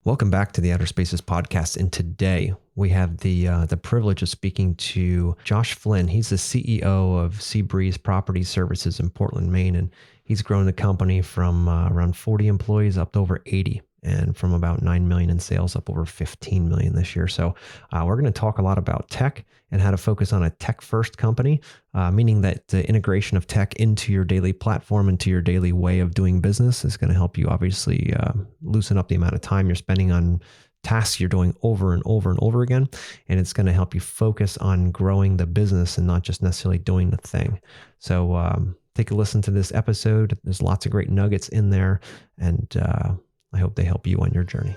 Welcome back to the Outer Spaces podcast. And today we have the privilege of speaking to Josh Flynn. He's the CEO of Seabreeze Property Services in Portland, Maine, and he's grown the company from around 40 employees up to over 80, and from about 9 million in sales up over 15 million this year. So we're going to talk a lot about tech and how to focus on a tech-first company, meaning that the integration of tech into your daily platform, into your daily way of doing business is going to help you obviously loosen up the amount of time you're spending on tasks you're doing over and over and over again. And it's going to help you focus on growing the business and not just necessarily doing the thing. So take a listen to this episode. There's lots of great nuggets in there, and I hope they help you on your journey.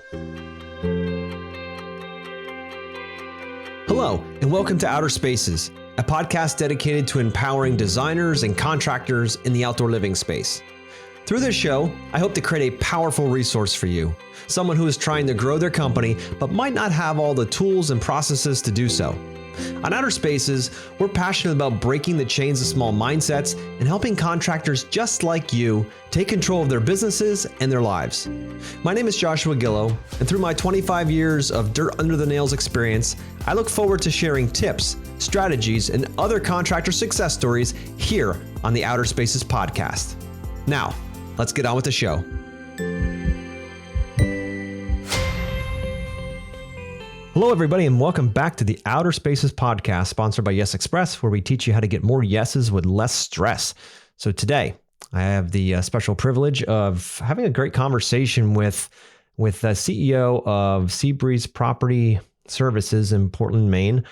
Hello, and welcome to Outer Spaces, a podcast dedicated to empowering designers and contractors in the outdoor living space. Through this show, I hope to create a powerful resource for you, someone who is trying to grow their company but might not have all the tools and processes to do so. On Outer Spaces, we're passionate about breaking the chains of small mindsets and helping contractors just like you take control of their businesses and their lives. My name is Joshua Gillow, and through my 25 years of dirt under the nails experience, I look forward to sharing tips, strategies, and other contractor success stories here on the Outer Spaces podcast. Now, let's get on with the show. Hello, everybody, and welcome back to the Outer Spaces podcast, sponsored by Yes Express, where we teach you how to get more yeses with less stress. So today, I have the special privilege of having a great conversation with the CEO of Seabreeze Property Services in Portland, Maine.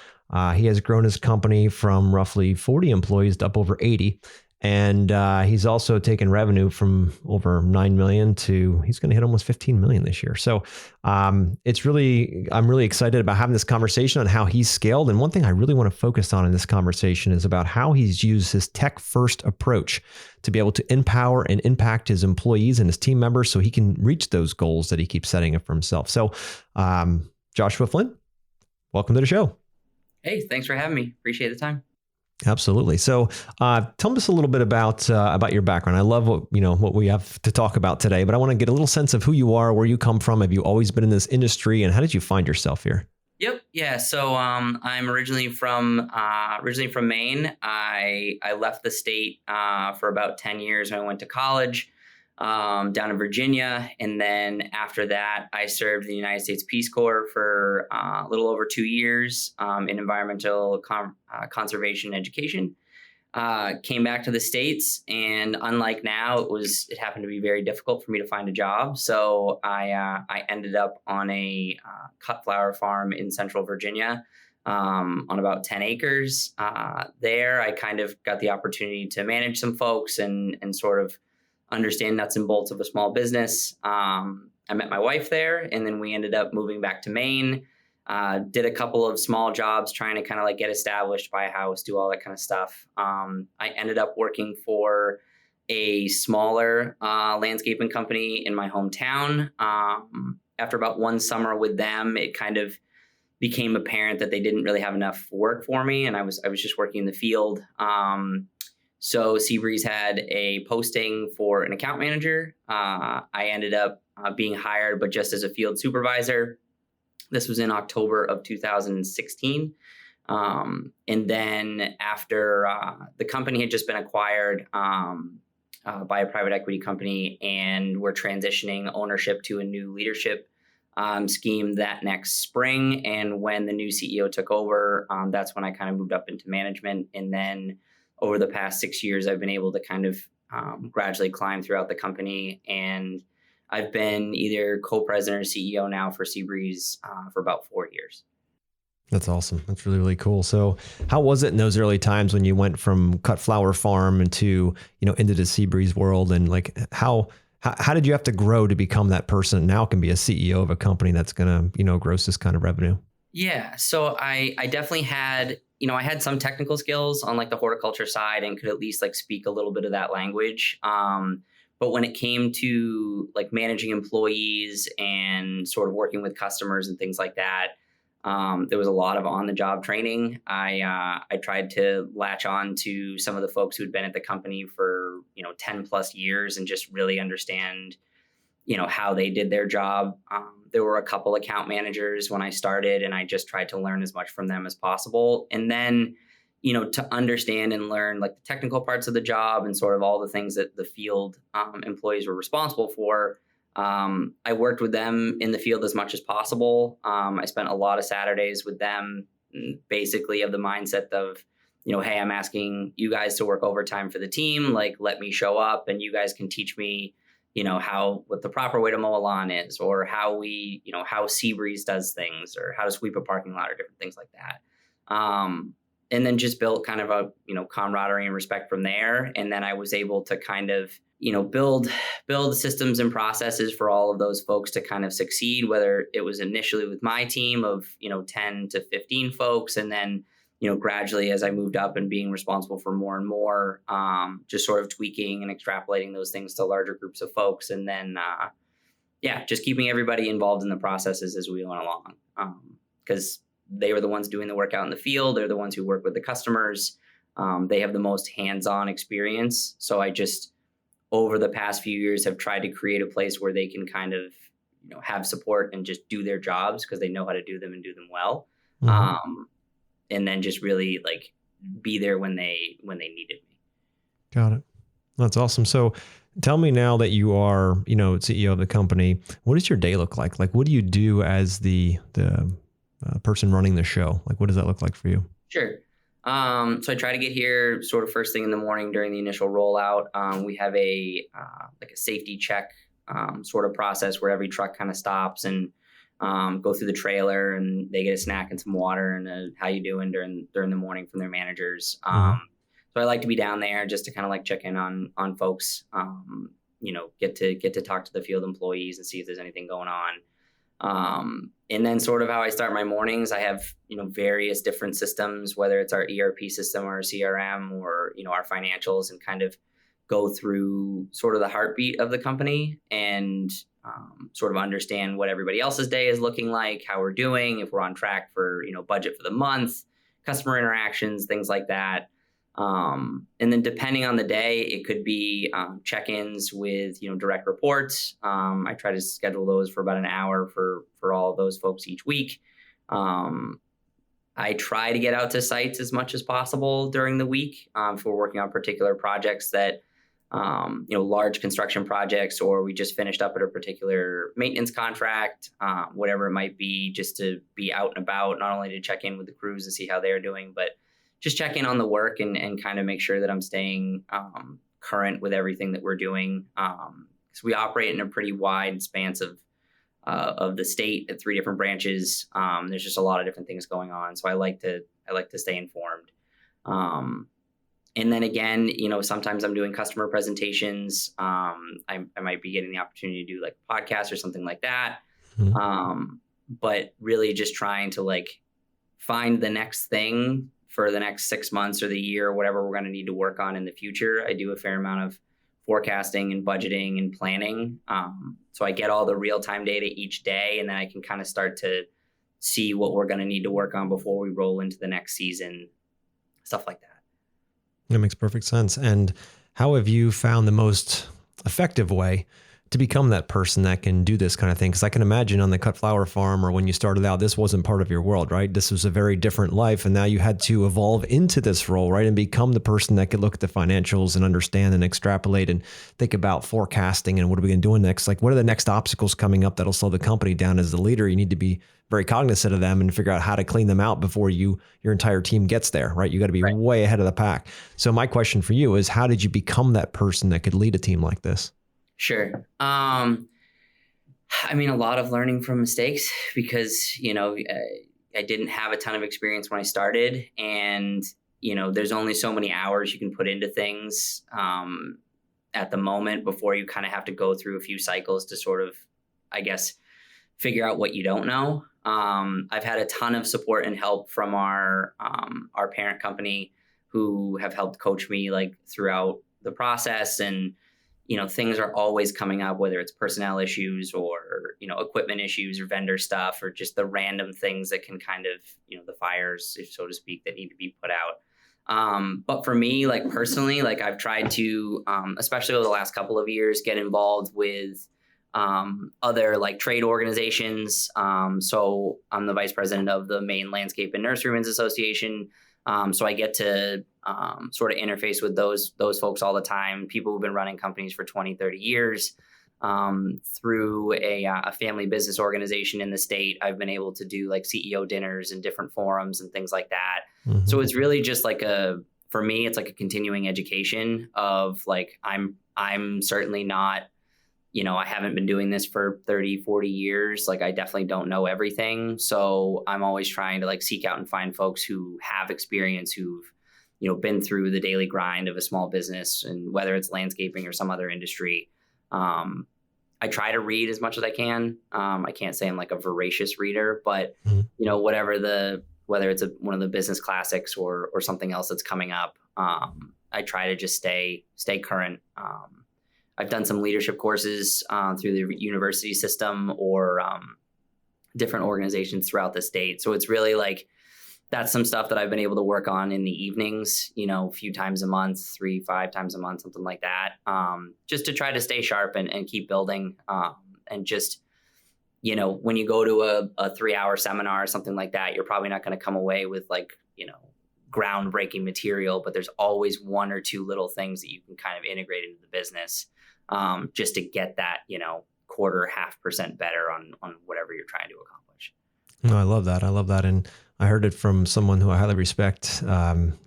He has grown his company from roughly 40 employees to up over 80. And he's also taken revenue from over 9 million to he's going to hit almost 15 million this year. So I'm really excited about having this conversation on how he's scaled. And one thing I really want to focus on in this conversation is about how he's used his tech first approach to be able to empower and impact his employees and his team members so he can reach those goals that he keeps setting up for himself. So Joshua Flynn, welcome to the show. Hey, thanks for having me. Appreciate the time. Absolutely. So tell us a little bit about your background. I love what we have to talk about today, but I want to get a little sense of who you are, where you come from. Have you always been in this industry, and how did you find yourself here? Yep. Yeah. So I'm originally from Maine. I left the state for about 10 years when I went to college down in Virginia. And then after that, I served the United States Peace Corps for a little over 2 years in environmental conservation education. Came back to the States, and unlike now, it happened to be very difficult for me to find a job. So I ended up on a cut flower farm in Central Virginia on about 10 acres. There, I kind of got the opportunity to manage some folks and sort of understand nuts and bolts of a small business. I met my wife there, and then we ended up moving back to Maine. Did a couple of small jobs trying to kind of like get established, buy a house, do all that kind of stuff. I ended up working for a smaller landscaping company in my hometown. After about one summer with them, it kind of became apparent that they didn't really have enough work for me, and I was just working in the field. So Seabreeze had a posting for an account manager. I ended up being hired, but just as a field supervisor. This was in October of 2016. And then after the company had just been acquired by a private equity company, and we're transitioning ownership to a new leadership scheme that next spring. And when the new CEO took over, that's when I kind of moved up into management. And then over the past 6 years, I've been able to kind of gradually climb throughout the company. And I've been either co-president or CEO now for Seabreeze for about 4 years. That's awesome. That's really, really cool. So how was it in those early times when you went from cut flower farm into the Seabreeze world? And like, how did you have to grow to become that person that now can be a CEO of a company that's going to, gross this kind of revenue? Yeah. So I definitely had, I had some technical skills on like the horticulture side and could at least like speak a little bit of that language. But when it came to like managing employees and sort of working with customers and things like that, there was a lot of on-the-job training. I tried to latch on to some of the folks who'd been at the company for 10 plus years and just really understand how they did their job. There were a couple account managers when I started, and I just tried to learn as much from them as possible. And then, to understand and learn like the technical parts of the job and sort of all the things that the field employees were responsible for. I worked with them in the field as much as possible. I spent a lot of Saturdays with them, basically of the mindset of, hey, I'm asking you guys to work overtime for the team. Like, let me show up and you guys can teach me, what the proper way to mow a lawn is, or how Seabreeze does things, or how to sweep a parking lot, or different things like that. And then just built kind of a, camaraderie and respect from there. And then I was able to kind of, build systems and processes for all of those folks to kind of succeed, whether it was initially with my team of, 10 to 15 folks. And then, gradually as I moved up and being responsible for more and more, just sort of tweaking and extrapolating those things to larger groups of folks. And then, just keeping everybody involved in the processes as we went along. Because they were the ones doing the work out in the field. They're the ones who work with the customers. They have the most hands-on experience. So I just, over the past few years, have tried to create a place where they can kind of, have support and just do their jobs because they know how to do them and do them well. Mm-hmm. And then just really like be there when they needed me. Got it. That's awesome. So tell me now that you are, CEO of the company, what does your day look like? Like, what do you do as the person running the show? Like, what does that look like for you? Sure. So I try to get here sort of first thing in the morning during the initial rollout. We have a safety check sort of process where every truck kind of stops and go through the trailer, and they get a snack and some water and how you doing during the morning from their managers. So I like to be down there just to kind of like check in on folks. Get to talk to the field employees and see if there's anything going on. And then sort of how I start my mornings, I have, various different systems, whether it's our ERP system or CRM or, our financials, and kind of go through sort of the heartbeat of the company and sort of understand what everybody else's day is looking like, how we're doing, if we're on track for, budget for the month, customer interactions, things like that. And then depending on the day, it could be check-ins with, direct reports. I try to schedule those for about an hour for all of those folks each week. I try to get out to sites as much as possible during the week if we're working on particular projects that, large construction projects, or we just finished up at a particular maintenance contract, whatever it might be, just to be out and about, not only to check in with the crews and see how they're doing, but just check in on the work and kind of make sure that I'm staying current with everything that we're doing. So we operate in a pretty wide span of the state at 3 different branches. There's just a lot of different things going on. So I like to stay informed. And then again, sometimes I'm doing customer presentations. I might be getting the opportunity to do like a podcast or something like that. Mm-hmm. But really just trying to like find the next thing for the next 6 months or the year, or whatever we're going to need to work on in the future. I do a fair amount of forecasting and budgeting and planning. So I get all the real-time data each day, and then I can kind of start to see what we're going to need to work on before we roll into the next season, stuff like that. That makes perfect sense. And how have you found the most effective way to become that person that can do this kind of thing? Because I can imagine on the cut flower farm, or when you started out, this wasn't part of your world, right? This was a very different life. And now you had to evolve into this role, right? And become the person that could look at the financials and understand and extrapolate and think about forecasting and what are we going to do next? Like, what are the next obstacles coming up that'll slow the company down? As the leader, you need to be very cognizant of them and figure out how to clean them out before your entire team gets there, right? You got to be way ahead of the pack. So my question for you is, how did you become that person that could lead a team like this? Sure. A lot of learning from mistakes, because, I didn't have a ton of experience when I started, and, there's only so many hours you can put into things at the moment before you kind of have to go through a few cycles to sort of, I guess, figure out what you don't know. I've had a ton of support and help from our parent company, who have helped coach me like throughout the process. And things are always coming up, whether it's personnel issues or, equipment issues or vendor stuff, or just the random things that can kind of, the fires, so to speak, that need to be put out. But for me, like personally, like I've tried to, especially over the last couple of years, get involved with other like trade organizations. So I'm the vice president of the Maine Landscape and Nurserymen's Association. So I get to sort of interface with those folks all the time, people who've been running companies for 20, 30 years. Through a family business organization in the state, I've been able to do like CEO dinners and different forums and things like that. Mm-hmm. So it's really just like for me, it's like a continuing education of like, I'm certainly not, I haven't been doing this for 30, 40 years. Like I definitely don't know everything. So I'm always trying to like seek out and find folks who have experience, who've, been through the daily grind of a small business, and whether it's landscaping or some other industry. I try to read as much as I can. I can't say I'm like a voracious reader, but whether it's one of the business classics or something else that's coming up, I try to just stay current. I've done some leadership courses through the university system or different organizations throughout the state. So it's really like, that's some stuff that I've been able to work on in the evenings, a few times a month, 3-5 times a month, something like that. Just to try to stay sharp and keep building. And just, when you go to a 3-hour seminar or something like that, you're probably not going to come away with like, groundbreaking material, but there's always one or two little things that you can kind of integrate into the business, just to get that, 0.25% better on whatever you're trying to accomplish. No, I love that. And I heard it from someone who I highly respect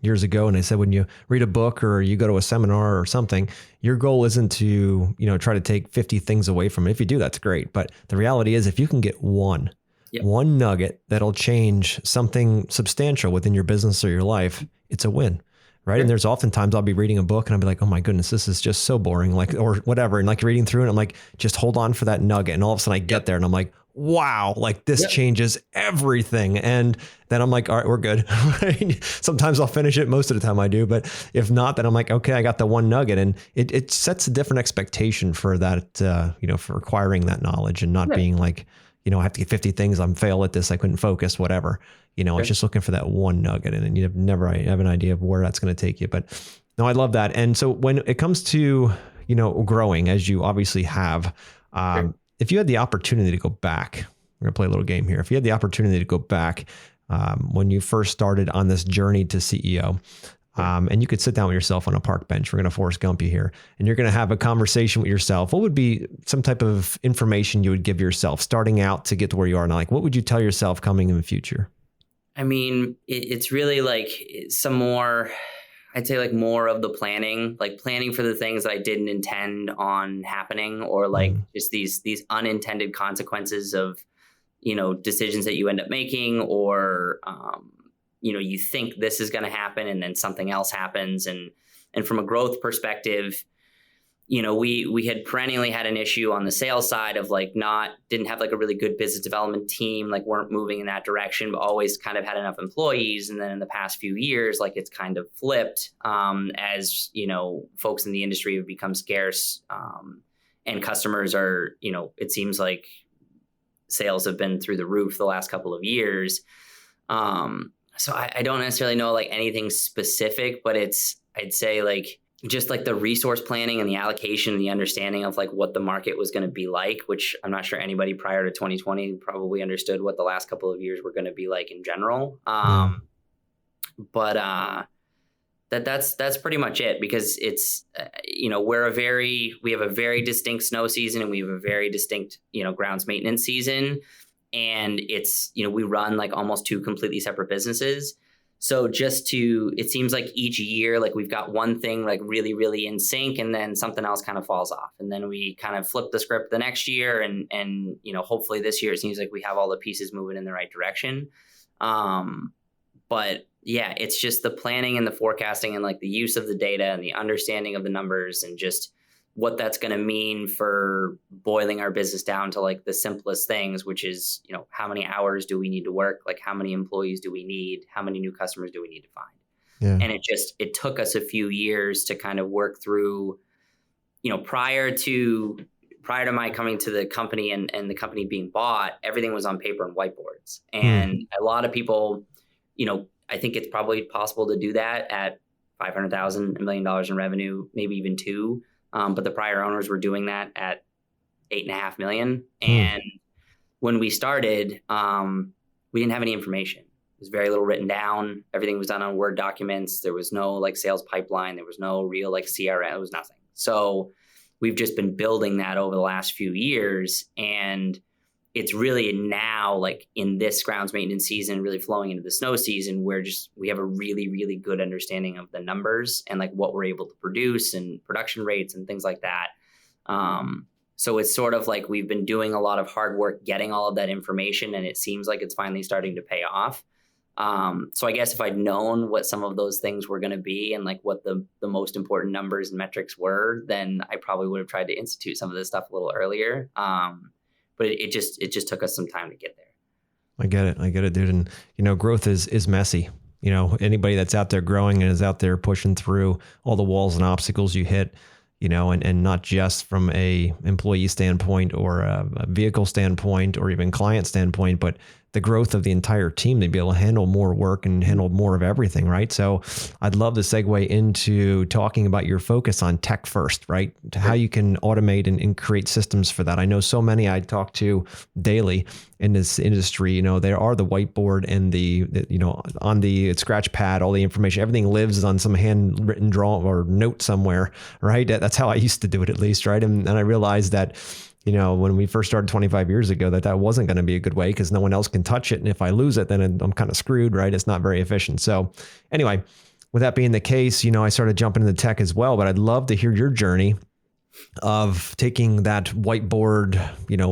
years ago. And they said, when you read a book or you go to a seminar or something, your goal isn't to, try to take 50 things away from it. If you do, that's great. But the reality is, if you can get one nugget that'll change something substantial within your business or your life, it's a win. Right. And there's oftentimes I'll be reading a book and I'll be like, oh my goodness, this is just so boring, like, or whatever. And like reading through it, I'm like, just hold on for that nugget. And all of a sudden I get there and I'm like, wow, like this changes everything. And then I'm like, all right, we're good. Sometimes I'll finish it. Most of the time I do. But if not, then I'm like, okay, I got the one nugget. And it sets a different expectation for that, for acquiring that knowledge and not being like, I have to get 50 things. I'm fail at this. I couldn't focus, whatever. It's just looking for that one nugget, and you never have an idea of where that's going to take you. But no, I love that. And so when it comes to, growing, as you obviously have, if you had the opportunity to go back, we're going to play a little game here. If you had the opportunity to go back when you first started on this journey to CEO, and you could sit down with yourself on a park bench, we're going to Forrest Gump you here, and you're going to have a conversation with yourself, what would be some type of information you would give yourself starting out to get to where you are now? Like, what would you tell yourself coming in the future? I mean, it's really like some more, I'd say like more of the planning for the things that I didn't intend on happening, or like just these unintended consequences of, decisions that you end up making, or, you think this is going to happen and then something else happens. And from a growth perspective, we had perennially had an issue on the sales side of like didn't have like a really good business development team, like weren't moving in that direction, but always kind of had enough employees. And then in the past few years, like it's kind of flipped as, folks in the industry have become scarce and customers are, it seems like sales have been through the roof the last couple of years. So I don't necessarily know like anything specific, but I'd say like, just like the resource planning and the allocation and the understanding of like what the market was going to be like, which I'm not sure anybody prior to 2020 probably understood what the last couple of years were going to be like in general. But that's pretty much it, because it's, we have a very distinct snow season and we have a very distinct, grounds maintenance season. And it's, we run like almost two completely separate businesses. So it seems like each year, like we've got one thing like really, really in sync, and then something else kind of falls off. And then we kind of flip the script the next year. And hopefully this year, it seems like we have all the pieces moving in the right direction. But yeah, it's just the planning and the forecasting and like the use of the data and the understanding of the numbers and just what that's going to mean for boiling our business down to like the simplest things, which is, how many hours do we need to work? Like how many employees do we need? How many new customers do we need to find? Yeah. And it took us a few years to kind of work through, prior to my coming to the company and the company being bought, everything was on paper and whiteboards. And a lot of people, I think it's probably possible to do that at $500,000, $1 million in revenue, maybe even $2 million. But the prior owners were doing that at 8.5 million. And when we started, we didn't have any information. There was very little written down. Everything was done on Word documents. There was no like sales pipeline. There was no real like CRM. It was nothing. So we've just been building that over the last few years. And it's really now like in this grounds maintenance season, really flowing into the snow season, where we have a really, really good understanding of the numbers and like what we're able to produce and production rates and things like that. So it's sort of like we've been doing a lot of hard work getting all of that information, and it seems like it's finally starting to pay off. So I guess if I'd known what some of those things were going to be and like what the most important numbers and metrics were, then I probably would have tried to institute some of this stuff a little earlier. But it just took us some time to get there. I get it, dude. And, growth is messy. Anybody that's out there growing and is out there pushing through all the walls and obstacles you hit, and not just from a employee standpoint or a vehicle standpoint or even client standpoint, but the growth of the entire team to be able to handle more work and handle more of everything, right? So I'd love to segue into talking about your focus on tech first, right? To how you can automate and create systems for that. I know so many I talk to daily in this industry, there are the whiteboard and the on the scratch pad, all the information, everything lives on some handwritten draw or note somewhere, right? That's how I used to do it, at least, right? And I realized that when we first started 25 years ago, that wasn't going to be a good way because no one else can touch it. And if I lose it, then I'm kind of screwed, right? It's not very efficient. So anyway, with that being the case, I started jumping into tech as well, but I'd love to hear your journey of taking that whiteboard,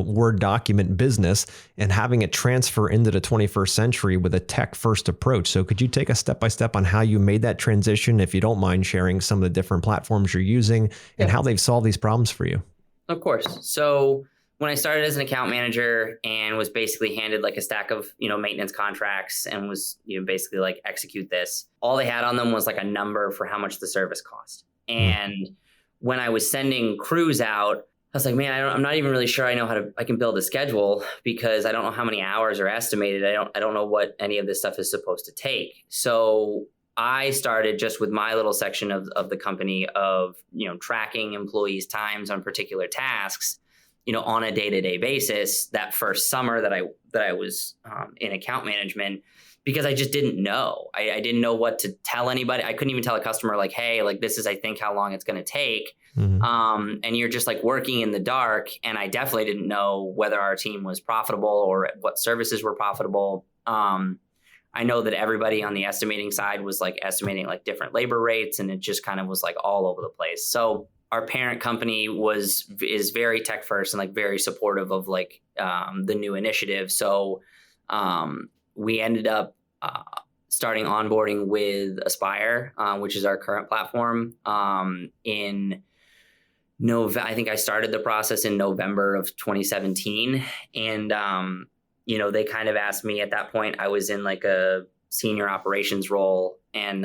Word document business and having it transfer into the 21st century with a tech first approach. So could you take us step by step on how you made that transition, if you don't mind sharing some of the different platforms you're using and how they've solved these problems for you? Of course. So when I started as an account manager and was basically handed like a stack of, maintenance contracts and was, basically like execute this, all they had on them was like a number for how much the service cost. And when I was sending crews out, I was like, man, I'm not even really sure I can build a schedule because I don't know how many hours are estimated. I don't know what any of this stuff is supposed to take. So I started just with my little section of the company of, tracking employees' times on particular tasks, on a day-to-day basis that first summer that I was in account management, because I just didn't know. I didn't know what to tell anybody. I couldn't even tell a customer like, hey, like this is, I think, how long it's going to take. And you're just like working in the dark. And I definitely didn't know whether our team was profitable or what services were profitable. I know that everybody on the estimating side was like estimating like different labor rates, and it just kind of was like all over the place. So our parent company is very tech first and like very supportive of like the new initiative. So we ended up starting onboarding with Aspire, which is our current platform. In November, I think I started the process in November of 2017, and they kind of asked me at that point. I was in like a senior operations role, and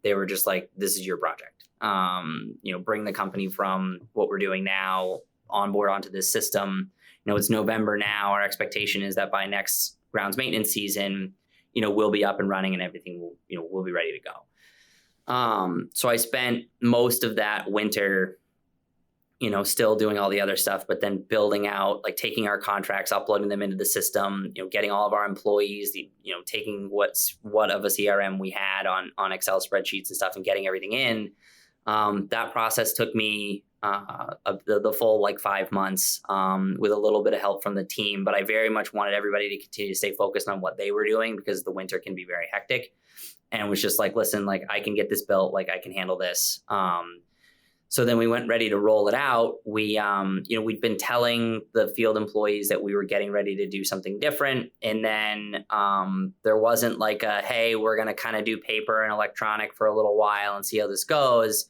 they were just like, "This is your project. Bring the company from what we're doing now onboard onto this system. It's November now. Our expectation is that by next grounds maintenance season, we'll be up and running and everything will be ready to go." So I spent most of that winter, still doing all the other stuff, but then building out, like taking our contracts, uploading them into the system, getting all of our employees, taking what of a CRM we had on Excel spreadsheets and stuff and getting everything in. That process took me the full like 5 months with a little bit of help from the team, but I very much wanted everybody to continue to stay focused on what they were doing because the winter can be very hectic, and was just like, listen, like I can get this built, like I can handle this. So then we went ready to roll it out. We'd been telling the field employees that we were getting ready to do something different. And then there wasn't like hey, we're going to kind of do paper and electronic for a little while and see how this goes.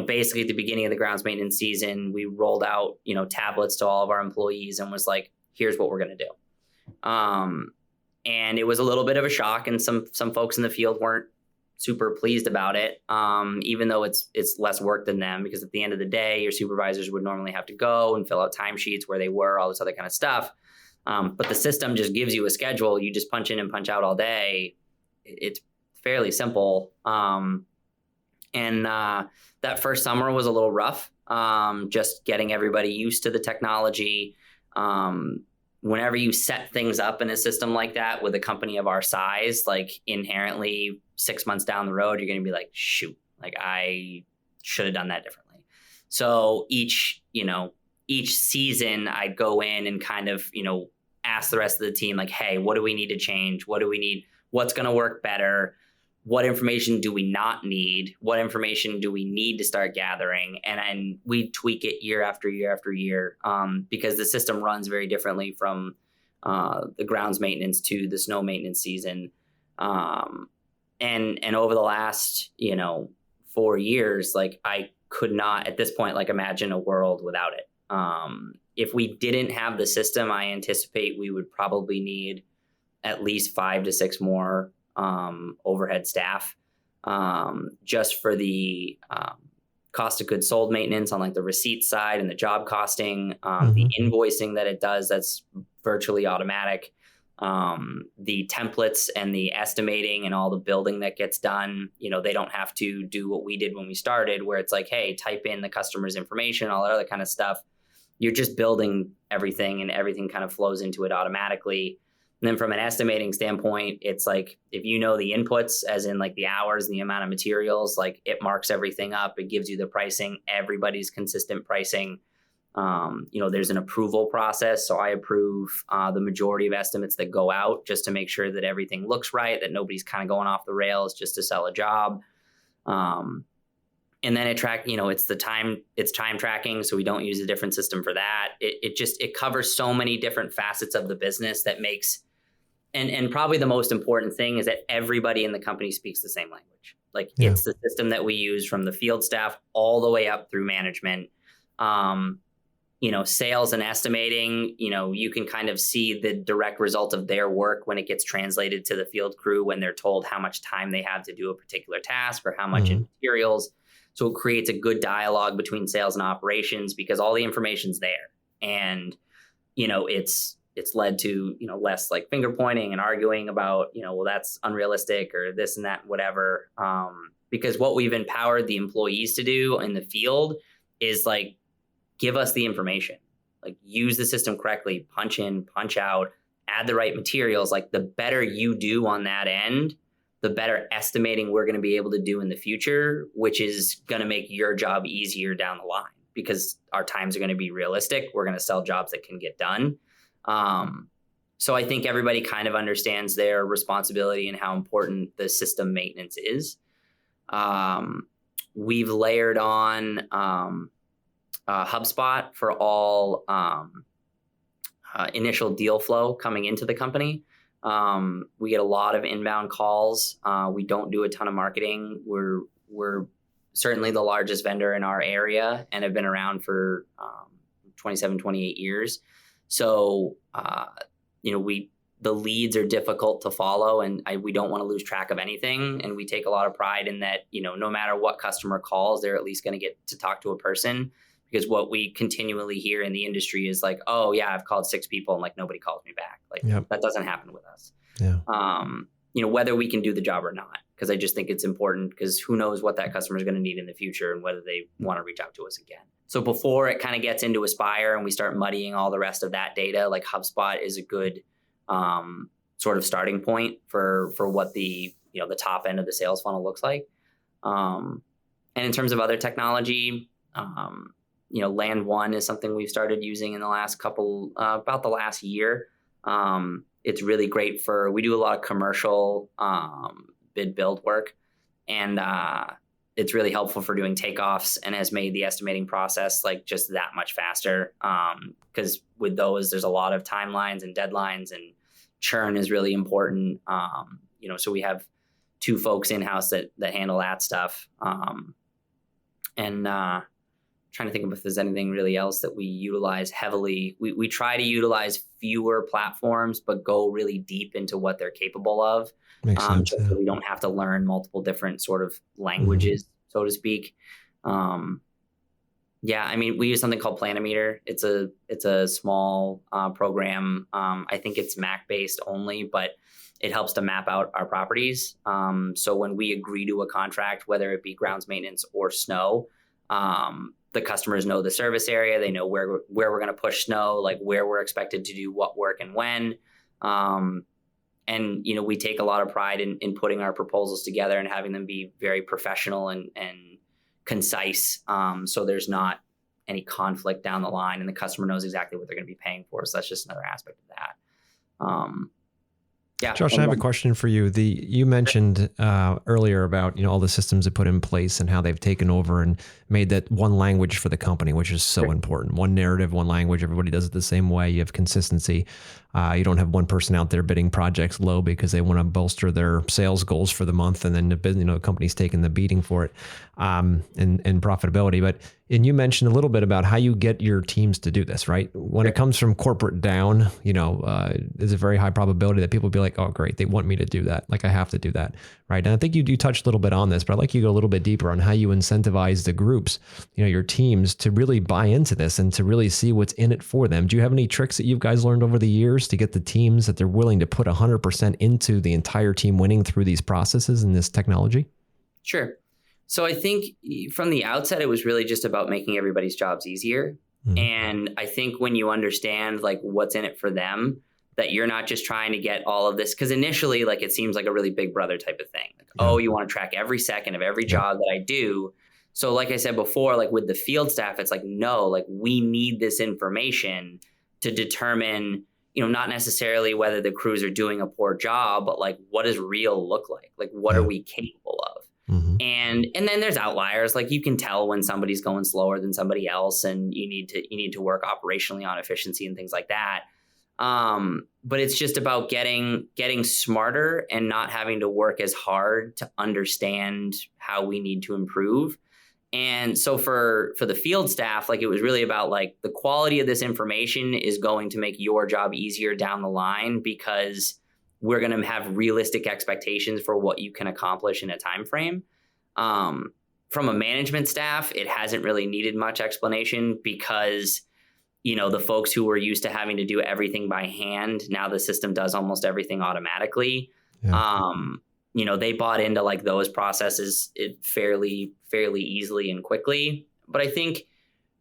Basically at the beginning of the grounds maintenance season, we rolled out, tablets to all of our employees and was like, here's what we're going to do. And it was a little bit of a shock. And some folks in the field weren't super pleased about it, even though it's less work than them, because at the end of the day, your supervisors would normally have to go and fill out timesheets where they were, all this other kind of stuff. But the system just gives you a schedule. You just punch in and punch out all day. It's fairly simple. And that first summer was a little rough. just getting everybody used to the technology. Whenever you set things up in a system like that with a company of our size, like inherently 6 months down the road, you're going to be like, shoot, like I should have done that differently. So each season I'd go in and kind of, ask the rest of the team, like, hey, what do we need to change? What do we need? What's going to work better? What information do we not need? What information do we need to start gathering? And we tweak it year after year after year, because the system runs very differently from the grounds maintenance to the snow maintenance season. And over the last 4 years, like I could not at this point like imagine a world without it. If we didn't have the system, I anticipate we would probably need at least 5 to 6 more overhead staff, just for the cost of goods sold maintenance on like the receipt side and the job costing, the invoicing that it does, that's virtually automatic. The templates and the estimating and all the building that gets done, they don't have to do what we did when we started, where it's like, hey, type in the customer's information, all that other kind of stuff. You're just building everything and everything kind of flows into it automatically. And then from an estimating standpoint, it's like, if the inputs, as in like the hours and the amount of materials, like it marks everything up. It gives you the pricing, everybody's consistent pricing. There's an approval process. So I approve the majority of estimates that go out just to make sure that everything looks right, that nobody's kind of going off the rails just to sell a job. And then it's time tracking. So we don't use a different system for that. It covers so many different facets of the business that makes, and probably the most important thing is that everybody in the company speaks the same language. Like It's the system that we use from the field staff all the way up through management. Sales and estimating, you can kind of see the direct result of their work when it gets translated to the field crew, when they're told how much time they have to do a particular task or how much in materials. So it creates a good dialogue between sales and operations because all the information's there. And, it's led to, less like finger pointing and arguing about, well, that's unrealistic or this and that, whatever. Because what we've empowered the employees to do in the field is like, give us the information, like use the system correctly, punch in, punch out, add the right materials. Like the better you do on that end, the better estimating we're going to be able to do in the future, which is going to make your job easier down the line because our times are going to be realistic. We're going to sell jobs that can get done. So I think everybody kind of understands their responsibility and how important the system maintenance is. We've layered on HubSpot for all initial deal flow coming into the company. We get a lot of inbound calls. We don't do a ton of marketing. We're certainly the largest vendor in our area and have been around for 27, 28 years. So, the leads are difficult to follow and we don't want to lose track of anything. And we take a lot of pride in that, no matter what customer calls, they're at least going to get to talk to a person. Because what we continually hear in the industry is like, oh yeah, I've called 6 people and like nobody calls me back. Like That doesn't happen with us. Yeah. Whether we can do the job or not, because I just think it's important because who knows what that customer is going to need in the future and whether they want to reach out to us again. So before it kind of gets into Aspire and we start muddying all the rest of that data, like HubSpot is a good sort of starting point for what the top end of the sales funnel looks like. And in terms of other technology, Land One is something we've started using in the last about the last year. It's really great we do a lot of commercial bid build work, and it's really helpful for doing takeoffs and has made the estimating process like just that much faster. Because with those, there's a lot of timelines and deadlines, and churn is really important. So we have 2 folks in-house that handle that stuff. Trying to think of if there's anything really else that we utilize heavily. We try to utilize fewer platforms, but go really deep into what they're capable of. Makes sense, so we don't have to learn multiple different sort of languages, so to speak. We use something called Planometer. It's a small program. I think it's Mac based only, but it helps to map out our properties. So when we agree to a contract, whether it be grounds maintenance or snow, the customers know the service area. They know where we're going to push snow, like where we're expected to do what work and when. And, we take a lot of pride in putting our proposals together and having them be very professional and concise. So there's not any conflict down the line and the customer knows exactly what they're going to be paying for. So that's just another aspect of that. Yeah. Josh, I have a question for you. You mentioned earlier about all the systems they put in place and how they've taken over and made that one language for the company, which is so important. One narrative, one language. Everybody does it the same way. You have consistency. You don't have one person out there bidding projects low because they want to bolster their sales goals for the month, and then the company's taking the beating for it and profitability. And you mentioned a little bit about how you get your teams to do this, right? When it comes from corporate down, there's a very high probability that people will be like, oh, great, they want me to do that. Like I have to do that, right? And I think you touched a little bit on this, but I'd like you to go a little bit deeper on how you incentivize the groups, your teams to really buy into this and to really see what's in it for them. Do you have any tricks that you guys learned over the years to get the teams that they're willing to put 100% into the entire team winning through these processes and this technology? Sure. So I think from the outset, it was really just about making everybody's jobs easier. Mm-hmm. And I think when you understand like what's in it for them, that you're not just trying to get all of this, because initially like it seems like a really big brother type of thing. Like, oh, you want to track every second of every job that I do. So like I said before, like with the field staff, it's like, no, like we need this information to determine, not necessarily whether the crews are doing a poor job, but like what does real look like? Like what are we capable of? Mm-hmm. And then there's outliers. Like you can tell when somebody's going slower than somebody else, and you need to work operationally on efficiency and things like that. But it's just about getting smarter and not having to work as hard to understand how we need to improve. And so for the field staff, like it was really about like the quality of this information is going to make your job easier down the line, because we're going to have realistic expectations for what you can accomplish in a time frame. From a management staff, it hasn't really needed much explanation, because the folks who were used to having to do everything by hand, now the system does almost everything automatically. They bought into like those processes fairly easily and quickly. But I think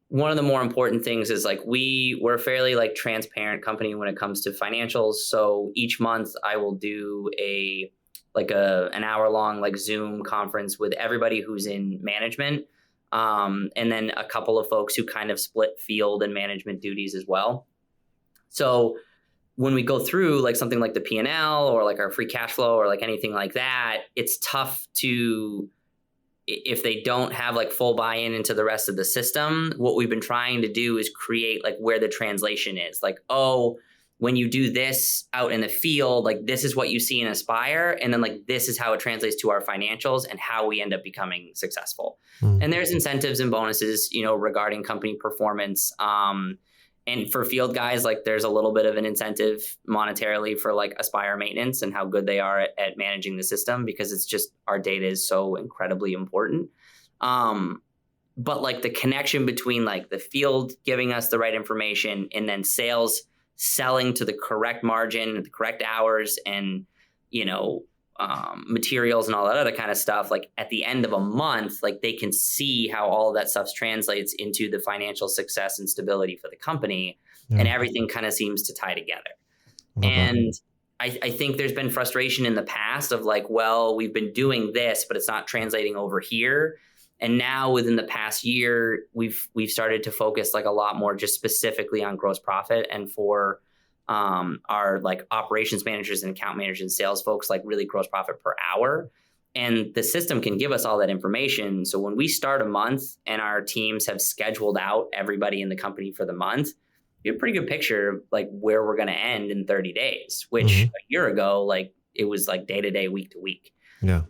one of the more important things is like we're a fairly like transparent company when it comes to financials. So each month I will do an hour long like Zoom conference with everybody who's in management. And then a couple of folks who kind of split field and management duties as well. So when we go through like something like the P&L or like our free cash flow or like anything like that, it's tough to, if they don't have like full buy-in into the rest of the system. What we've been trying to do is create like where the translation is. Like, oh, when you do this out in the field, like this is what you see in Aspire. And then like, this is how it translates to our financials and how we end up becoming successful. Mm-hmm. And there's incentives and bonuses, regarding company performance. And for field guys, like there's a little bit of an incentive monetarily for like Aspire maintenance and how good they are at managing the system, because it's just our data is so incredibly important. But like the connection between like the field giving us the right information and then sales selling to the correct margin, the correct hours, and materials and all that other kind of stuff, like at the end of a month, like they can see how all of that stuff translates into the financial success and stability for the company. And everything kind of seems to tie together. And I think there's been frustration in the past of like, well, we've been doing this, but it's not translating over here. And now within the past year, we've started to focus like a lot more just specifically on gross profit, and for our like operations managers and account managers and sales folks, like really gross profit per hour. And the system can give us all that information. So when we start a month and our teams have scheduled out everybody in the company for the month, you have a pretty good picture of like where we're going to end in 30 days, which a year ago, like it was like day to day, week to week.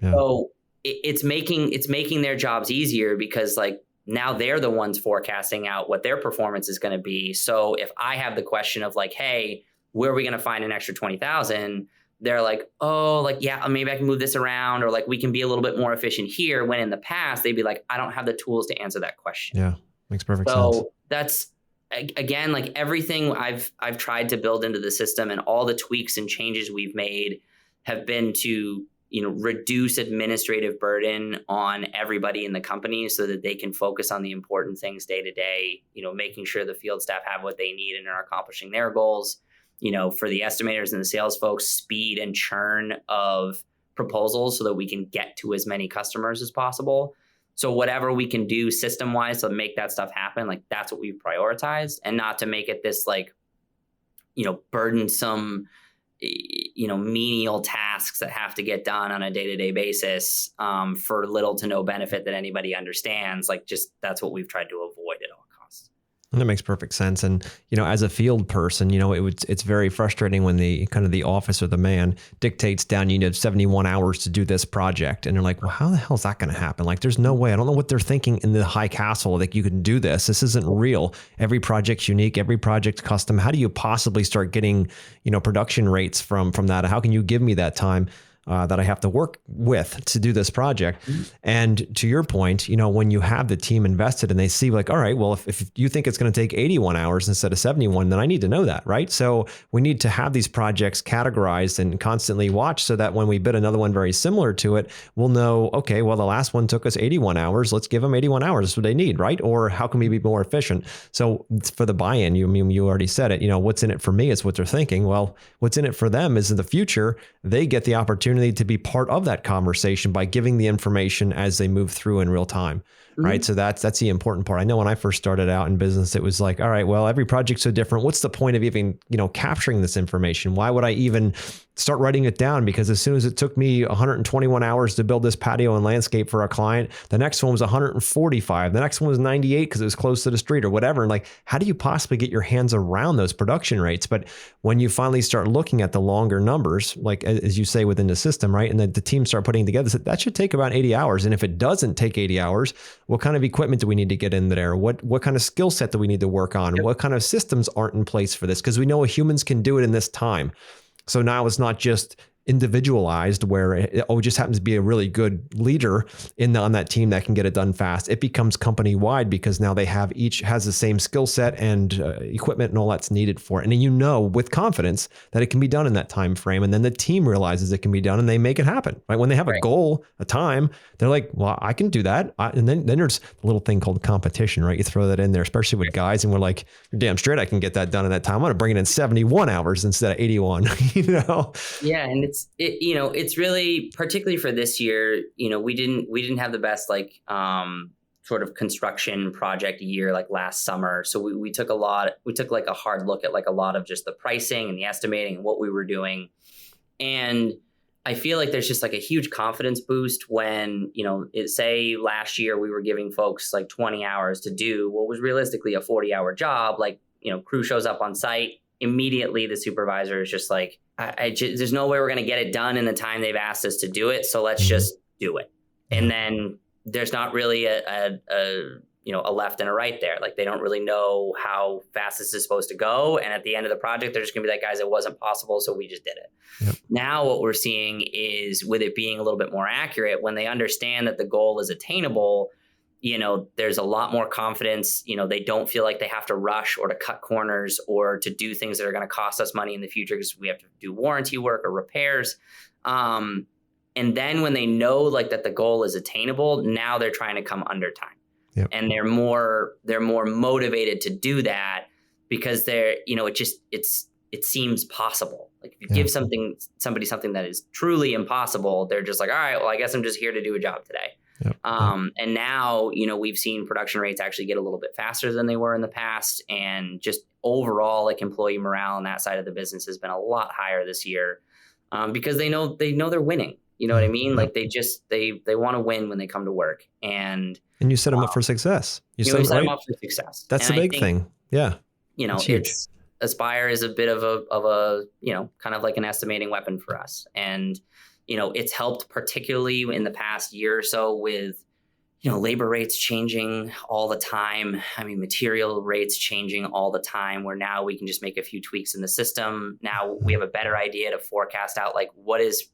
So it's making their jobs easier, because like now they're the ones forecasting out what their performance is going to be. So if I have the question of like, hey, where are we going to find an extra 20,000? They're like, oh, like, yeah, maybe I can move this around, or like we can be a little bit more efficient here. When in the past, they'd be like, I don't have the tools to answer that question. Yeah, makes perfect sense. So that's, again, like everything I've tried to build into the system, and all the tweaks and changes we've made have been to reduce administrative burden on everybody in the company so that they can focus on the important things day to day, making sure the field staff have what they need and are accomplishing their goals. For the estimators and the sales folks, speed and churn of proposals so that we can get to as many customers as possible. So whatever we can do system wise to make that stuff happen, like that's what we've prioritized, and not to make it this like, burdensome, menial tasks that have to get done on a day-to-day basis for little to no benefit that anybody understands. Like, just that's what we've tried to avoid at all costs. And that makes perfect sense. And, as a field person, it's very frustrating when the office or the man dictates down, 71 hours to do this project. And they're like, well, how the hell is that going to happen? Like, there's no way. I don't know what they're thinking in the high castle. Like, you can do this. This isn't real. Every project's unique. Every project's custom. How do you possibly start getting, production rates from that? How can you give me that time that I have to work with to do this project? Mm-hmm. And to your point, when you have the team invested and they see like, all right, well, if you think it's going to take 81 hours instead of 71, then I need to know that, right? So we need to have these projects categorized and constantly watch so that when we bid another one very similar to it, we'll know, okay, well, the last one took us 81 hours. Let's give them 81 hours. That's what they need, right? Or how can we be more efficient? So for the buy-in, you already said it, what's in it for me is what they're thinking. Well, what's in it for them is in the future, they get the opportunity to be part of that conversation by giving the information as they move through in real time. Mm-hmm. Right. So that's the important part. I know when I first started out in business, it was like, all right, well, every project's so different. What's the point of even, capturing this information? Why would I even start writing it down? Because as soon as it took me 121 hours to build this patio and landscape for a client, the next one was 145. The next one was 98 because it was close to the street or whatever. And like, how do you possibly get your hands around those production rates? But when you finally start looking at the longer numbers, like as you say within the system, right? And then the team start putting together, that should take about 80 hours. And if it doesn't take 80 hours, what kind of equipment do we need to get in there? What kind of skill set do we need to work on? Yep. What kind of systems aren't in place for this? Because we know humans can do it in this time. So now it's not just individualized where it just happens to be a really good leader on that team that can get it done fast. It becomes company wide because now each has the same skill set and equipment and all that's needed for it. And then with confidence that it can be done in that time frame. And then the team realizes it can be done and they make it happen. Right? When they have a goal, a time, they're like, well, I can do that. And then there's a little thing called competition, right? You throw that in there, especially with guys, and we're like, you're damn straight I can get that done in that time. I'm going to bring it in 71 hours instead of 81. Yeah, and it's really, particularly for this year, we didn't have the best sort of construction project year like last summer. So we took like a hard look at like a lot of just the pricing and the estimating and what we were doing. And I feel like there's just like a huge confidence boost when, say last year we were giving folks like 20 hours to do what was realistically a 40-hour job. Like, crew shows up on site. Immediately, the supervisor is just like, there's no way we're going to get it done in the time they've asked us to do it. So let's just do it. And then there's not really a left and a right there. Like they don't really know how fast this is supposed to go. And at the end of the project, they're just going to be like, guys, it wasn't possible. So we just did it. Yep. Now what we're seeing is with it being a little bit more accurate, when they understand that the goal is attainable, there's a lot more confidence. They don't feel like they have to rush or to cut corners or to do things that are going to cost us money in the future because we have to do warranty work or repairs. And then when they know like that the goal is attainable, now they're trying to come under time. Yep. And they're more motivated to do that because it seems possible. Like if you give somebody something that is truly impossible, they're just like, all right, well, I guess I'm just here to do a job today. Yep. And now, we've seen production rates actually get a little bit faster than they were in the past. And just overall, like employee morale on that side of the business has been a lot higher this year because they know they're winning. You know what I mean? Yep. Like they want to win when they come to work. And you set them up for success. You set them up for success. That's the big thing. Yeah. It's Aspire is a bit of a kind of like an estimating weapon for us. And it's helped particularly in the past year or so with, labor rates changing all the time. I mean, material rates changing all the time where now we can just make a few tweaks in the system. Now we have a better idea to forecast out like what is,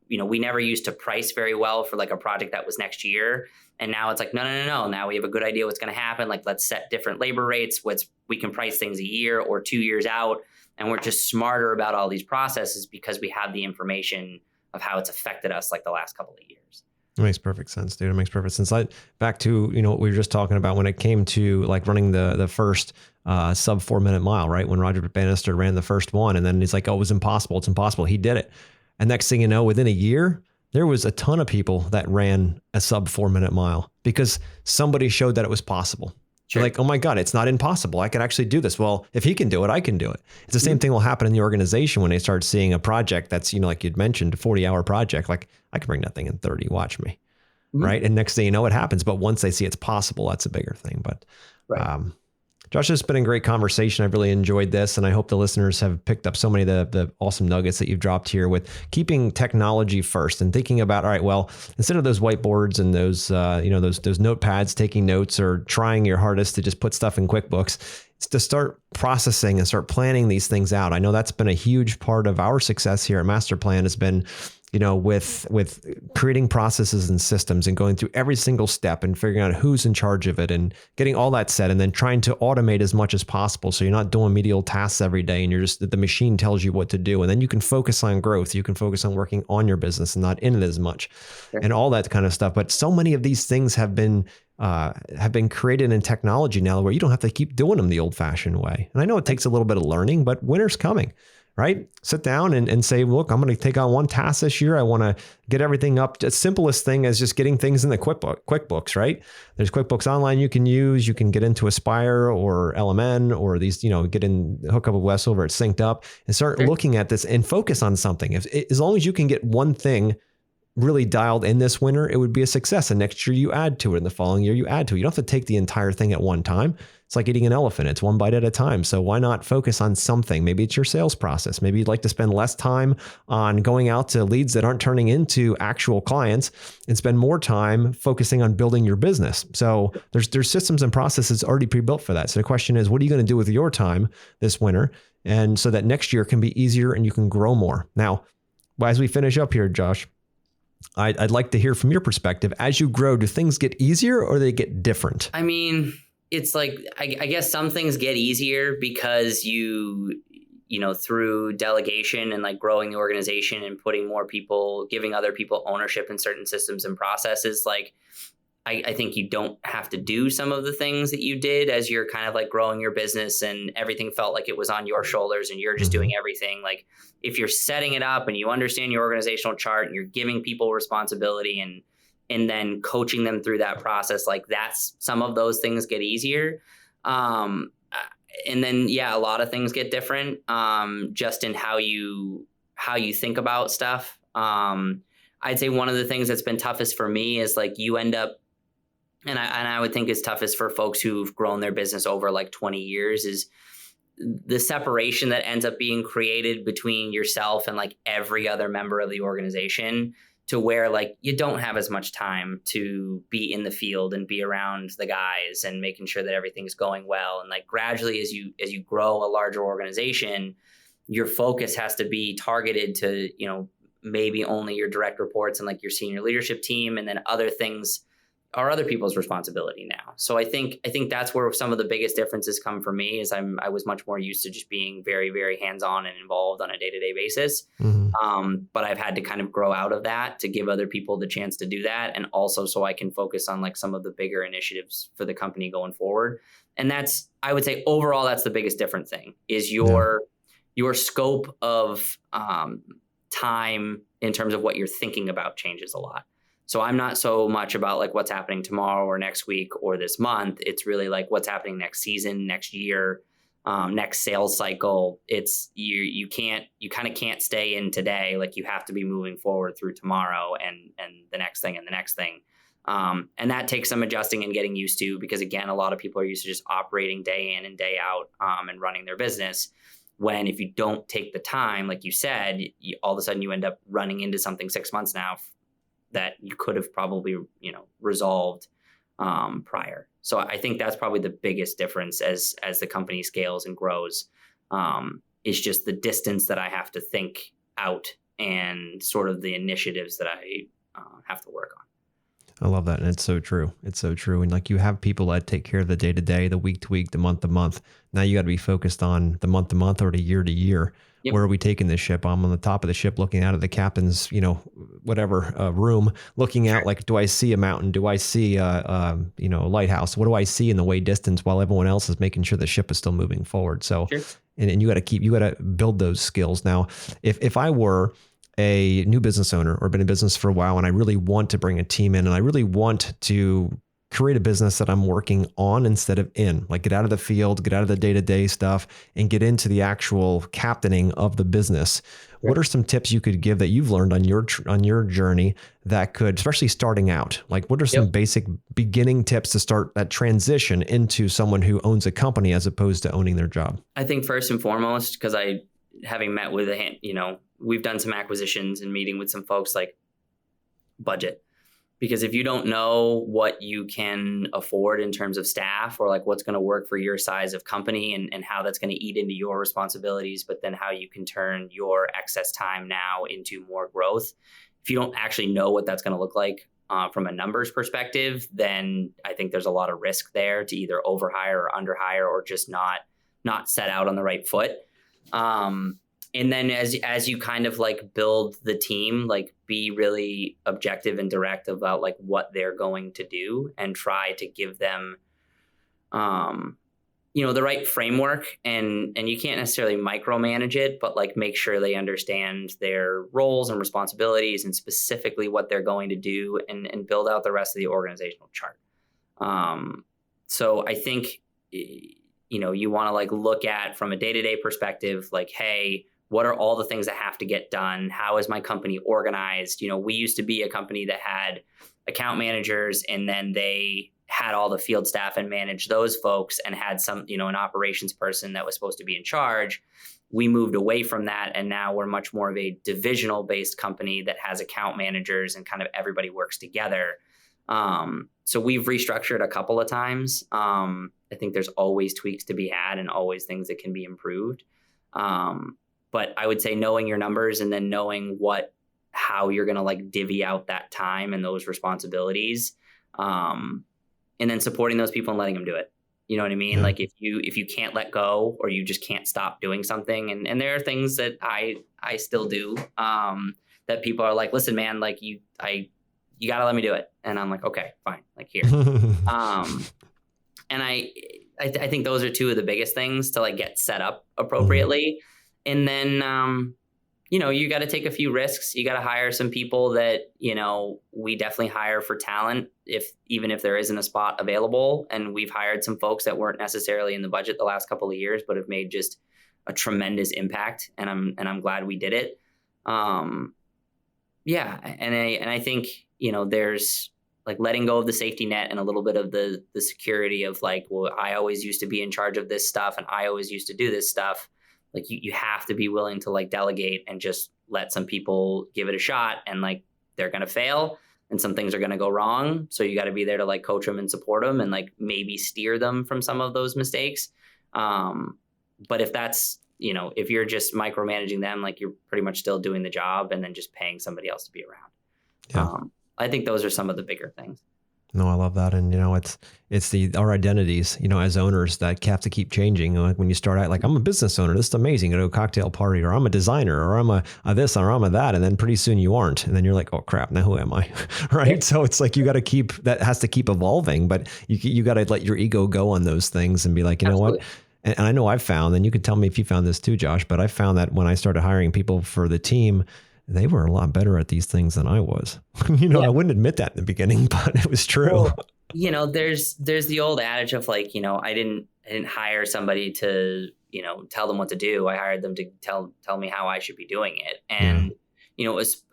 we never used to price very well for like a project that was next year. And now it's like, no. Now we have a good idea what's going to happen. Like let's set different labor rates. We can price things a year or 2 years out. And we're just smarter about all these processes because we have the information how it's affected us like the last couple of years. It makes perfect sense, dude. It makes perfect sense. Back to, what we were just talking about when it came to like running the first sub 4 minute mile, right? When Roger Bannister ran the first one, and then he's like, oh, it was impossible. It's impossible. He did it. And next thing you know, within a year, there was a ton of people that ran a sub 4 minute mile because somebody showed that it was possible. Sure. They're like, oh my God, it's not impossible. I can actually do this. Well, if he can do it, I can do it. It's the same thing will happen in the organization when they start seeing a project that's, like you'd mentioned, a 40-hour project. Like, I can bring that thing in 30. Watch me. Right. And next thing you know, it happens. But once they see it's possible, that's a bigger thing. But Josh, it's been a great conversation. I've really enjoyed this. And I hope the listeners have picked up so many of the awesome nuggets that you've dropped here with keeping technology first and thinking about, all right, well, instead of those whiteboards and those, those notepads, taking notes or trying your hardest to just put stuff in QuickBooks, it's to start processing and start planning these things out. I know that's been a huge part of our success here at Master Plan has been, with creating processes and systems and going through every single step and figuring out who's in charge of it and getting all that set and then trying to automate as much as possible. So you're not doing medial tasks every day and you're just, the machine tells you what to do. And then you can focus on growth. You can focus on working on your business and not in it as much and all that kind of stuff. But so many of these things have been created in technology now where you don't have to keep doing them the old fashioned way. And I know it takes a little bit of learning, but winter's coming. Right? Sit down and say, look, I'm going to take on one task this year. I want to get everything up. The simplest thing is just getting things in the QuickBooks, right? There's QuickBooks Online you can use. You can get into Aspire or LMN or these, hook up a Wesel where it's synced up and start looking at this and focus on something. As long as you can get one thing really dialed in this winter, it would be a success. And next year you add to it. And the following year you add to it. You don't have to take the entire thing at one time. It's like eating an elephant. It's one bite at a time. So why not focus on something? Maybe it's your sales process. Maybe you'd like to spend less time on going out to leads that aren't turning into actual clients and spend more time focusing on building your business. So there's systems and processes already pre-built for that. So the question is, what are you going to do with your time this winter? And so that next year can be easier and you can grow more. Now, as we finish up here, Josh, I'd like to hear from your perspective. As you grow, do things get easier or they get different? I mean, it's like, I guess some things get easier because through delegation and like growing the organization and putting more people, giving other people ownership in certain systems and processes. Like, I think you don't have to do some of the things that you did as you're kind of like growing your business and everything felt like it was on your shoulders and you're just doing everything. Like if you're setting it up and you understand your organizational chart and you're giving people responsibility and then coaching them through that process, like that's some of those things get easier. And then, a lot of things get different just in how you think about stuff. I'd say one of the things that's been toughest for me is like you end up, and I would think is toughest for folks who've grown their business over like 20 years is the separation that ends up being created between yourself and like every other member of the organization, to where like you don't have as much time to be in the field and be around the guys and making sure that everything's going well. And like gradually as you grow a larger organization, your focus has to be targeted to, maybe only your direct reports and like your senior leadership team, and then other things are other people's responsibility now. So I think that's where some of the biggest differences come for me is I was much more used to just being very, very hands-on and involved on a day-to-day basis. But I've had to kind of grow out of that to give other people the chance to do that. And also so I can focus on like some of the bigger initiatives for the company going forward. And that's, I would say overall, that's the biggest different thing is your scope of time in terms of what you're thinking about changes a lot. So I'm not so much about like what's happening tomorrow or next week or this month. It's really like what's happening next season, next year, next sales cycle. It's you kind of can't stay in today. Like you have to be moving forward through tomorrow and the next thing and the next thing. And that takes some adjusting and getting used to, because again, a lot of people are used to just operating day in and day out and running their business. When if you don't take the time, like you said, all of a sudden you end up running into something 6 months now that you could have probably, resolved prior. So I think that's probably the biggest difference as the company scales and grows, is just the distance that I have to think out and sort of the initiatives that I have to work on. I love that. And it's so true. It's so true. And like you have people that take care of the day to day, the week to week, the month to month. Now you got to be focused on the month to month or the year to year. Yep. Where are we taking this ship? I'm on the top of the ship looking out of the captain's, whatever room, looking out like, do I see a mountain? Do I see a lighthouse? What do I see in the way distance while everyone else is making sure the ship is still moving forward? So, Sure. and you got to build those skills. Now, if I were a new business owner or been in business for a while and I really want to bring a team in and I really want to create a business that I'm working on instead of in, like get out of the field, get out of the day-to-day stuff and get into the actual captaining of the business. Sure. What are some tips you could give that you've learned on your journey that could, especially starting out, like what are some basic beginning tips to start that transition into someone who owns a company as opposed to owning their job? I think first and foremost, because having met with we've done some acquisitions and meeting with some folks, like budget. Because if you don't know what you can afford in terms of staff or like what's going to work for your size of company and how that's going to eat into your responsibilities, but then how you can turn your excess time now into more growth. If you don't actually know what that's going to look like from a numbers perspective, then I think there's a lot of risk there to either overhire or underhire or just not set out on the right foot. And then as you kind of like build the team, like be really objective and direct about like what they're going to do and try to give them, the right framework and you can't necessarily micromanage it, but like make sure they understand their roles and responsibilities and specifically what they're going to do and build out the rest of the organizational chart. So I think, you want to like look at from a day-to-day perspective, like, hey, what are all the things that have to get done? How is my company organized? We used to be a company that had account managers and then they had all the field staff and managed those folks and had some, an operations person that was supposed to be in charge. We moved away from that. And now we're much more of a divisional based company that has account managers and kind of everybody works together. So we've restructured a couple of times. I think there's always tweaks to be had and always things that can be improved. But I would say knowing your numbers and then knowing how you're going to like divvy out that time and those responsibilities. And then supporting those people and letting them do it. You know what I mean? Yeah. Like if you can't let go or you just can't stop doing something. And there are things that I still do, that people are like, listen, man, like you got to let me do it. And I'm like, okay, fine. Like here. And I think those are two of the biggest things to like get set up appropriately. And then, you got to take a few risks. You got to hire some people that, we definitely hire for talent, even if there isn't a spot available. And we've hired some folks that weren't necessarily in the budget the last couple of years, but have made just a tremendous impact. And I'm glad we did it. And I think, there's like letting go of the safety net and a little bit of the security of like, well, I always used to be in charge of this stuff and I always used to do this stuff. Like you have to be willing to like delegate and just let some people give it a shot and like they're going to fail and some things are going to go wrong. So you got to be there to like coach them and support them and like maybe steer them from some of those mistakes. But if that's, if you're just micromanaging them, like you're pretty much still doing the job and then just paying somebody else to be around. Yeah. I think those are some of the bigger things. No, I love that. And, it's our identities, as owners that have to keep changing. Like when you start out, like I'm a business owner, this is amazing. Go to a cocktail party, or I'm a designer, or I'm a this, or I'm a that. And then pretty soon you aren't. And then you're like, oh crap, now who am I? Right. Yeah. So it's like, you got to that has to keep evolving, but you got to let your ego go on those things and be like, you Absolutely. know what? And I know I've found, and you could tell me if you found this too, Josh, but I found that when I started hiring people for the team, they were a lot better at these things than I was. Yeah. I wouldn't admit that in the beginning, but it was true. Well, there's the old adage of like, I didn't hire somebody to, tell them what to do. I hired them to tell me how I should be doing it. And,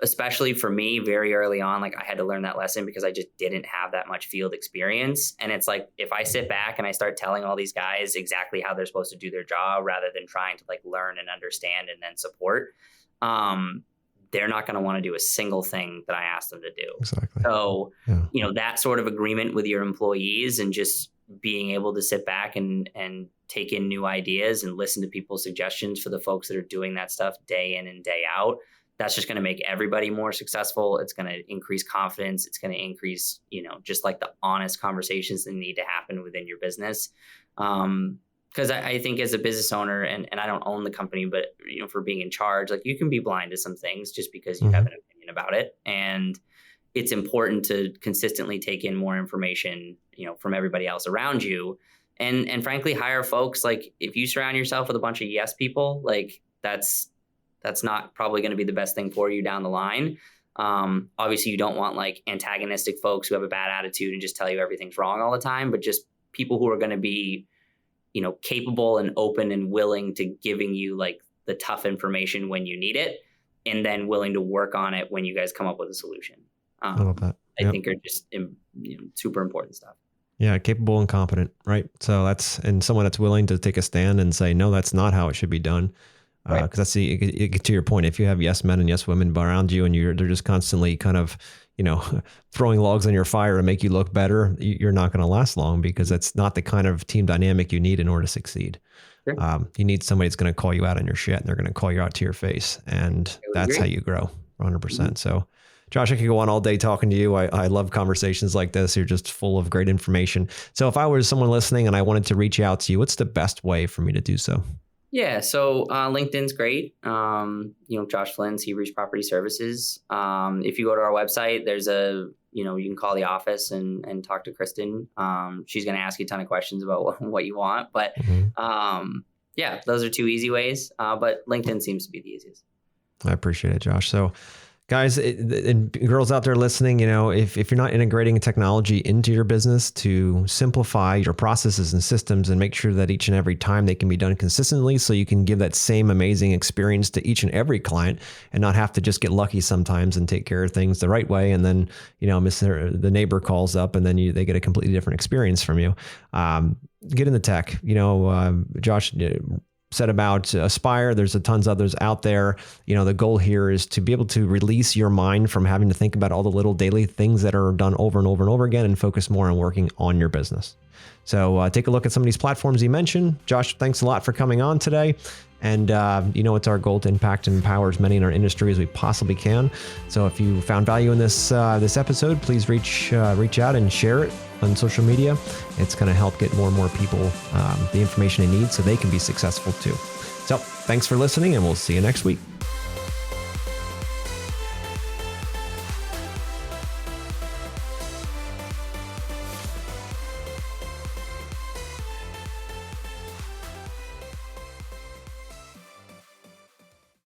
especially for me very early on, like I had to learn that lesson because I just didn't have that much field experience. And it's like, if I sit back and I start telling all these guys exactly how they're supposed to do their job rather than trying to like learn and understand and then support, they're not going to want to do a single thing that I asked them to do. Exactly. So, that sort of agreement with your employees and just being able to sit back and take in new ideas and listen to people's suggestions for the folks that are doing that stuff day in and day out. that's just going to make everybody more successful. It's going to increase confidence. It's going to increase, just like the honest conversations that need to happen within your business. Because I think as a business owner, and I don't own the company, but for being in charge, like you can be blind to some things just because you have an opinion about it. And it's important to consistently take in more information, from everybody else around you. And frankly, hire folks. Like if you surround yourself with a bunch of yes people, like that's not probably going to be the best thing for you down the line. Obviously you don't want like antagonistic folks who have a bad attitude and just tell you everything's wrong all the time, but just people who are going to be, capable and open and willing to giving you like the tough information when you need it, and then willing to work on it when you guys come up with a solution. I love that. I think are just super important stuff. Yeah, capable and competent, right? So and someone that's willing to take a stand and say, no, that's not how it should be done. Because that's to your point. If you have yes men and yes women around you, and they're just constantly kind of, throwing logs on your fire to make you look better, you're not going to last long, because that's not the kind of team dynamic you need in order to succeed. Sure. You need somebody that's going to call you out on your shit, and they're going to call you out to your face, and that's how you grow 100%. So, Josh, I could go on all day talking to you. I love conversations like this. You're just full of great information. So if I was someone listening and I wanted to reach out to you, what's the best way for me to do so? Yeah. So LinkedIn's great. Josh Flynn, Seabreeze Property Services. If you go to our website, there's you can call the office and talk to Kristen. She's going to ask you a ton of questions about what you want. But those are two easy ways. But LinkedIn seems to be the easiest. I appreciate it, Josh. So guys and girls out there listening, if you're not integrating technology into your business to simplify your processes and systems and make sure that each and every time they can be done consistently, so you can give that same amazing experience to each and every client and not have to just get lucky sometimes and take care of things the right way. And then, the neighbor calls up and then they get a completely different experience from you. Get in the tech, Josh said about Aspire. There's a tons of others out there. The goal here is to be able to release your mind from having to think about all the little daily things that are done over and over and over again, and focus more on working on your business. So take a look at some of these platforms you mentioned. Josh, thanks a lot for coming on today. And it's our goal to impact and empower as many in our industry as we possibly can. So if you found value in this episode, please reach out and share it on social media. It's going to help get more and more people the information they need so they can be successful too. So thanks for listening, and we'll see you next week.